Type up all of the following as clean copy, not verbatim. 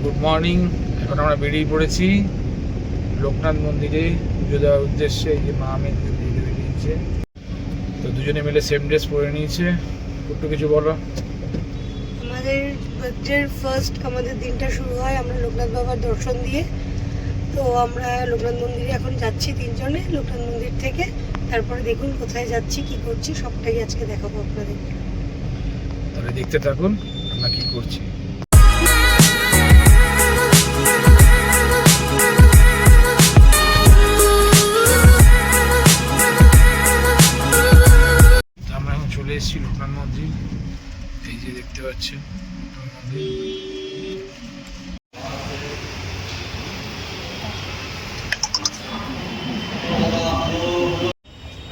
Good morning. এখন আমরা বেরিয়ে পড়েছি লোকনাথ মন্দিরে পুজো দেওয়ার উদ্দেশ্যে। এই যে মা মেয়ে দুজনে বেরিয়েছে, তো দুজনে মিলে সেম ড্রেস পরে নিয়েছে। একটু কিছু বলো। আমাদের দিনটা শুরু হয় আমরা লোকনাথ বাবার দর্শন দিয়ে। তো আমরা লোকনাথ মন্দিরে এখন যাচ্ছি তিনজনে। লোকনাথ মন্দির থেকে তারপরে দেখুন কোথায় যাচ্ছি, কি করছি, সবটাই আজকে দেখাবো আপনাদের। তাহলে দেখতে থাকুন আমরা কি করছি। আমরা এখন চলে এসেছি লোকনাথ মন্দির। এই যে দেখতে পাচ্ছেন লোকনাথ মন্দির।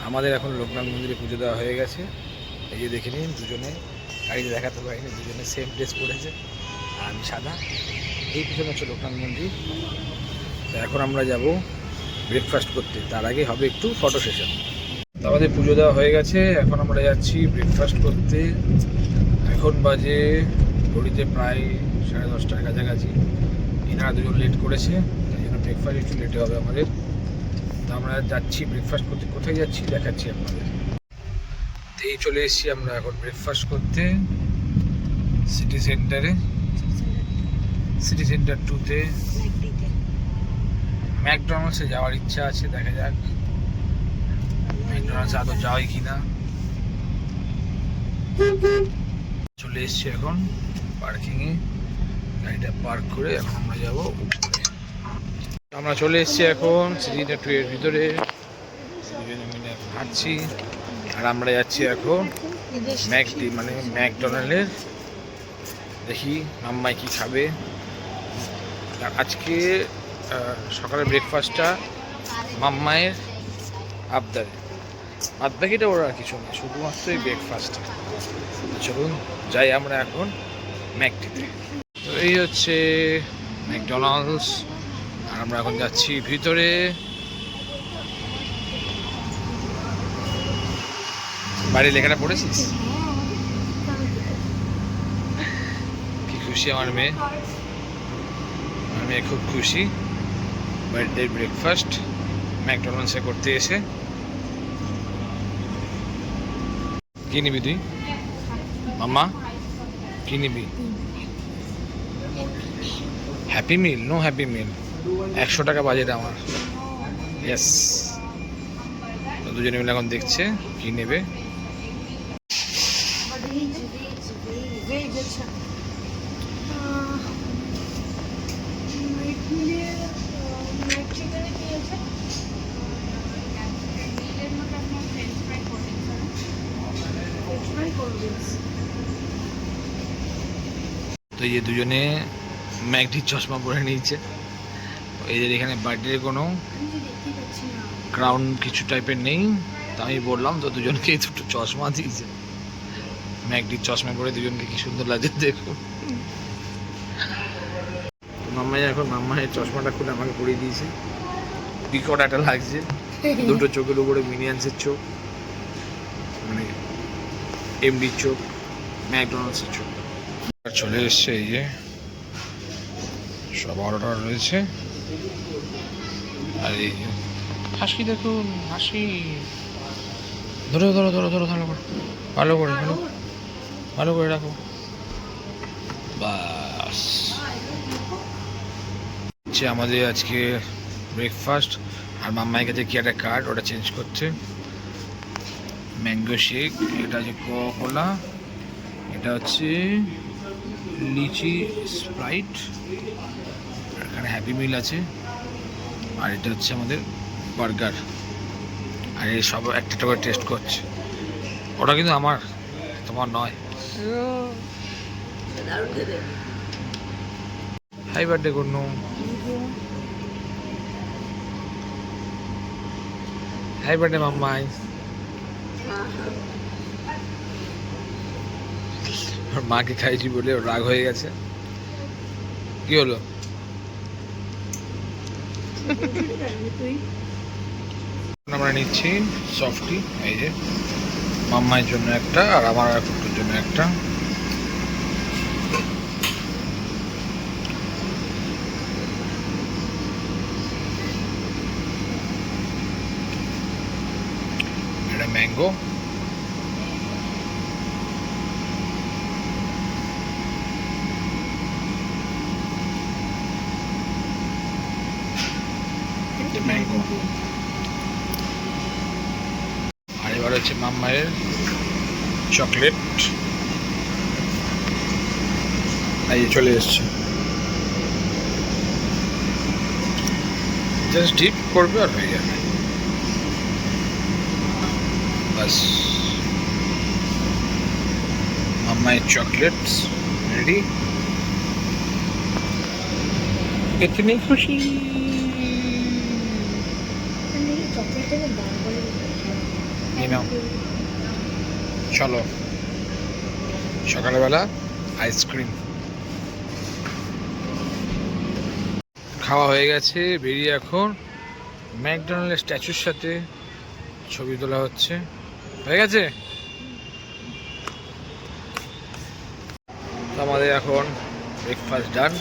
আমাদের এখন লোকনাথ মন্দিরে পুজো দেওয়া হয়ে গেছে। এই যে দেখে নিন, দুজনে গাড়িতে দেখাতে পারিনি, দুজনে সেম ড্রেস পরেছে। আর আমি সাদা। এই পিছনে হচ্ছে লোকনাথ মন্দির। তো এখন আমরা যাব ব্রেকফাস্ট করতে, তার আগে হবে একটু ফটো সেশন। তো আমাদের পুজো দেওয়া হয়ে গেছে, এখন আমরা যাচ্ছি ব্রেকফাস্ট করতে। এখন বাজে ঘড়িতে প্রায় 10:30টার কাছাকাছি। এনারা দুজন লেট করেছে, তাই জন্য ব্রেকফাস্ট একটু লেটে হবে আমাদের। তো আমরা যাচ্ছি ব্রেকফাস্ট করতে। কোথায় যাচ্ছি দেখাচ্ছি আপনাদের। এই চলে এসেছি আমরা এখন ব্রেকফাস্ট করতে সিটি সেন্টারে, সিটি সেন্টার 2-তে। ম্যাকডোনাল্ডসে যাওয়ার ইচ্ছা আছে, দেখা যাক ম্যাকডোনাল্ডসে আদৌ যাওয়াই কিনা। চলে এসেছি এখন পার্কিংয়ে, গাড়িটা পার্ক করে এখন আমরা যাবো উপরে। আমরা চলে এসেছি এখন সিটি সেন্টার 2 এর ভিতরে। দুজনে মিলে হাঁটছি আর আমরা যাচ্ছি এখন ম্যাকডোনাল্ডের। দেখি মাম্মাই কি খাবে। আর আজকে সকালের ব্রেকফাস্টটা মাম্মায়ের আবদারে, বাদ বাকিটা ওর আর কিছু না, শুধুমাত্র এই ব্রেকফাস্ট। চলুন যাই আমরা এখন ম্যাকডিতে। তো এই হচ্ছে ম্যাকডোনাল্ডস আর আমরা এখন যাচ্ছি ভিতরে। বাড়ির লেখাটা পড়েছিস? কি খুশি আমার মেয়ে, আমার মেয়ে খুব খুশি। বার্থডে ব্রেকফাস্ট ম্যাকডোনাল্ডসে করতে এসে। কি নিবি তুই মাম্মা, কি নিবি? হ্যাপি মিল? নো হ্যাপি মিল, 100 টাকা বাজেট আমার। ইয়েস। দুজনে মিলে এখন দেখছে কি নেবে। তো এই যে দুজনে ম্যাকডির চশমা পরে নিয়েছে। এদের এখানে বার্থডে কোনো ক্রাউন কিছু টাইপের নেই, তা আমি বললাম তো দুজনকে দুটো চশমা দিয়েছে। ম্যাকডির চশমা পরে দুজনকে কি সুন্দর লাগছে দেখুন। মাম্মাই এখন মাম্মায়ের চশমাটা খুলে আমাকে পরিয়ে দিয়েছে। বিকট একটা লাগছে, দুটো চোখের উপরে মিনিয়ান্সের চোখ, মানে এমডির চোখ, ম্যাকডোনাল্ডসের চোখ। চলে এসছে, এই যে সব অর্ডার রয়েছে। আর এই হাসি দেখুন, হাসি ধরো ধরো ধরো ধরো, ভালো করে ভালো করে ভালো ভালো করে রাখো। বাস হচ্ছে আমাদের আজকে ব্রেকফাস্ট। আর মাম্মায়ের কাছে কি একটা কার্ড, ওটা চেঞ্জ করছে। ম্যাঙ্গো শেক, এটা হচ্ছে কোকা-কোলা, এটা হচ্ছে লিচি স্প্রাইট, এখানে হ্যাপি মিল আছে। আর এটা হচ্ছে আমাদের বার্গার। আর এই সব একটা করে টেস্ট করছে। ওটা কিন্তু আমার, তোমার নয়। হ্যাপি বার্থডে করনু। হ্যাপি বার্থডে মাম্মাই। ওর মাকে খাইছি বলে ওর রাগ হয়ে গেছে। কি হলো? আমরা নিচ্ছি সফটি, এই যে মাম্মাইয়ের জন্য একটা আর আমার একটুর জন্য একটা। ম্যাঙ্গো। ম্যাঙ্গো। আর এবার হচ্ছে মাম্মায়ের চকলেট। এই চলে এসছে, জাস্ট ডিপ করবে আর হয়ে যাবে, বাস। মাম্মায়ের চকলেটস রেডি। कितनी खुशी। চলো সকালবেলা আইসক্রিম খাওয়া হয়ে গেছে, বেরিয়ে এখন ম্যাকডোনাল্ডের স্ট্যাচুর সাথে ছবি তোলা হচ্ছে। হয়ে গেছে তো আমাদের এখন ব্রেকফাস্ট ডান।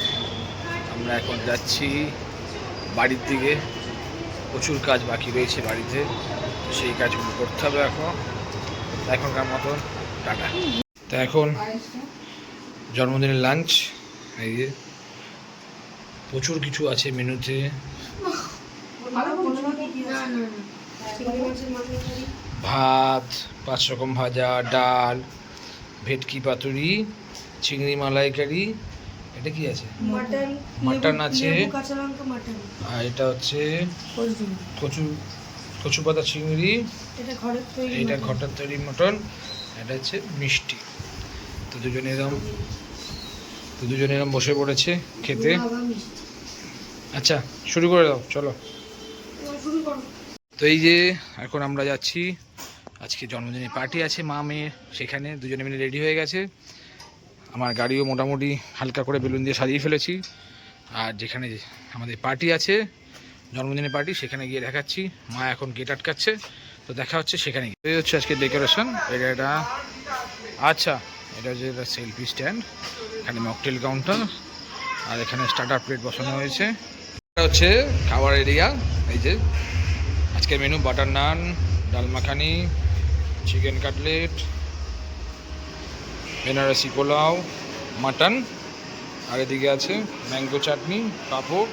আমরা এখন যাচ্ছি বাড়ির দিকে, প্রচুর কাজ বাকি রয়েছে বাড়িতে, তো সেই কাজগুলো করতে হবে এখনকার মতন টাটা। তো এখন জন্মদিনের লাঞ্চ, এই যে প্রচুর কিছু আছে মেনুতে। ভাত, 5 রকম ভাজা, ডাল, ভেটকি পাতুরি, চিংড়ি মালাইকারি, এটা কি আছে, মাটন আছে, আর এটা হচ্ছে কচু পাতা চিংড়ি, এটা ঘরের তৈরি মটন, এটা হচ্ছে মিষ্টি। তো দুজনে এরকম বসে পড়েছে খেতে। আচ্ছা শুরু করে দাও, চলো। তো এই যে এখন আমরা যাচ্ছি, আজকে জন্মদিনের পার্টি আছে মা মেয়ের, সেখানে দুজনে মিলে রেডি হয়ে গেছে। আমার গাড়িও মোটামুটি হালকা করে বেলুন দিয়ে সাজিয়ে ফেলেছি। আর যেখানে আমাদের পার্টি আছে, জন্মদিনের পার্টি, সেখানে গিয়ে দেখাচ্ছি। মা এখন গেট আটকাচ্ছে, তো দেখা হচ্ছে সেখানে। এই হচ্ছে আজকে ডেকোরেশন। এটা আচ্ছা, এটা হচ্ছে সেলফি স্ট্যান্ড, এখানে মকটেল কাউন্টার, আর এখানে স্টার্টার প্লেট বসানো হয়েছে। এটা হচ্ছে খাবার এরিয়া। এই যে আজকের menu butter naan, dal makhani, chicken cutlet, Benarasi pulao, mutton, আর এদিকে আছে ম্যাঙ্গো চাটনি, পাঁপড়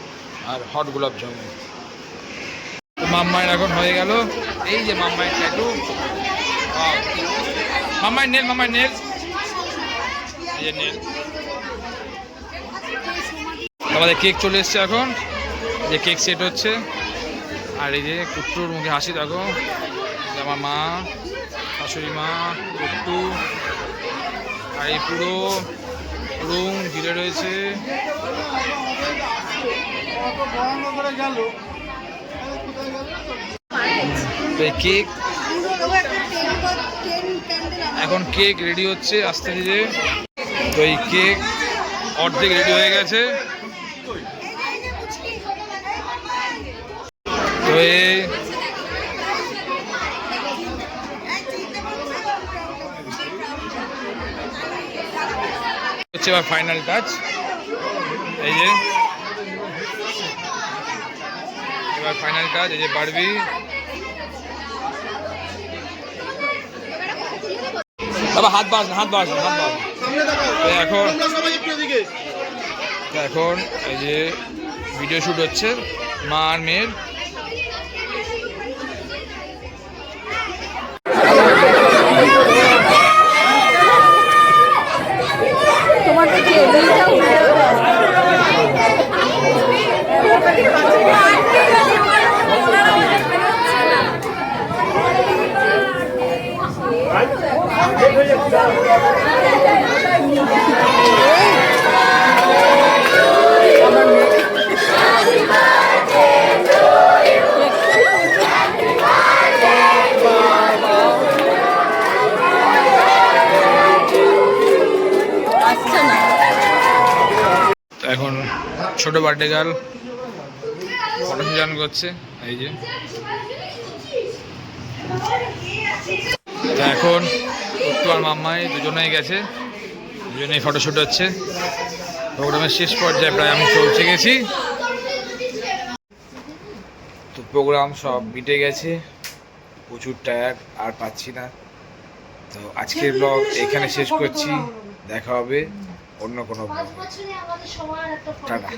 আর হট গোলাপ জামুন। মাম্মায়ের এখন হয়ে গেল, এই যে মাম্মায়ের ট্যাটু, মাম্মায়ের নেল, এই যে নেল। আমাদের কেক চলে এসছে এখন, যে কেক সেট হচ্ছে। আর এই যে কুট্টুর মুখে হাসি দেখো, আমার মা, শাশুড়ি মা, কুট্টু, আর এই পুরো রুম ঘিরে রয়েছে। কেক এখন কেক রেডি হচ্ছে আস্তে ধীরে। তো এই কেক অর্ধেক রেডি হয়ে গেছে। তো এই হচ্ছে এবার ফাইনাল টাচ। এই যে এবার ফাইনাল টাচ, এই যে বারবি। বাবা হাত বাস এখন এই যে ভিডিও শুট হচ্ছে মা আর মেয়ের। এখন ছোট বার্থডে গার্ল ফটো সেশন করছে, এই যে। এখন উত্তু আর মাম্মাই দুজনেই গেছে, দুজনেই ফটোশ্যুট হচ্ছে। প্রোগ্রামের শেষ পর্যায়ে প্রায় আমি পৌঁছে গেছি। তো প্রোগ্রাম সব মিটে গেছে, প্রচুর টায়ার্ড, আর পাচ্ছি না। তো আজকের ব্লগ এখানে শেষ করছি, দেখা হবে অন্য কোনো ব্লগে। টাটা।